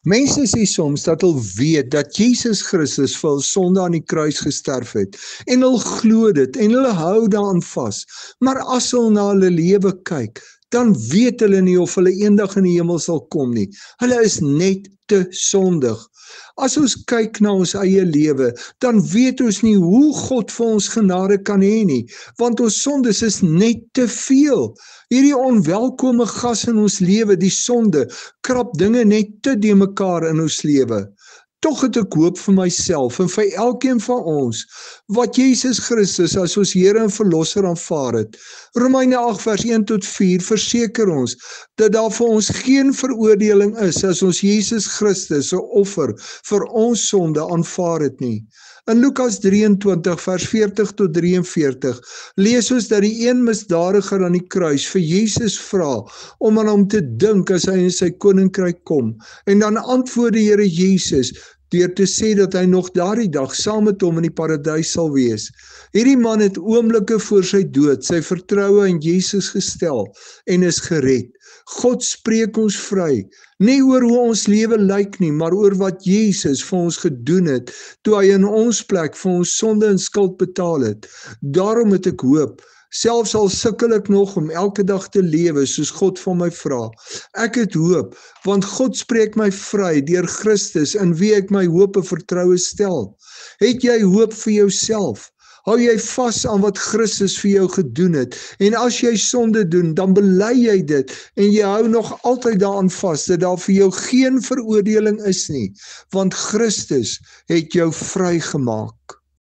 Mense sê soms dat hulle weet dat Jesus Christus vir hul sonde aan die kruis gesterf het en hulle glo dit en hulle hou daaraan vas. Maar as hulle na hulle lewe kyk, dan weet hulle nie of hulle eendag in die hemel sal kom nie. Hulle is net te sondig. As ons kyk na ons eie lewe, dan weet ons nie hoe God vir ons genade kan hê nie, want ons sondes is net te veel. Hierdie onwelkome gas in ons lewe, die sonde, krap dinge net te de mekaar in ons lewe. Tog het ek hoop vir myself en vir elkeen van ons, wat Jesus Christus as ons Here en Verlosser aanvaar het. Romeine 8 vers 1 tot 4 verseker ons, dat daar vir ons geen veroordeling is, as ons Jesus Christus se offer vir ons sonde aanvaar het nie. In Lukas 23 vers 40 tot 43 lees ons dat die een misdadiger aan die kruis vir Jesus vra om aan hom te dink as hy in sy koninkryk kom. En dan antwoord die Here Jesus deur te sê dat hy nog daardie dag saam met hom in die paradys sal wees. Hierdie man het oomblikke voor sy dood sy vertroue in Jesus gestel en is gered. God spreek ons vry, nie oor hoe ons lewe lyk nie, maar oor wat Jesus vir ons gedoen het, toe hy in ons plek vir ons sonde en skuld betaal het. Daarom het ek hoop, selfs al sukkel ek nog om elke dag te lewe soos God van my vra. Ek het hoop, want God spreek my vry deur Christus in wie ek my hoop en vertroue stel. Het jy hoop vir jouself? Hou jy vas aan wat Christus vir jou gedoen het, en as jy sonde doen, dan bely jy dit, en jy hou nog altyd daaraan vas, dat daar vir jou geen veroordeling is nie, want Christus het jou vrygemaak.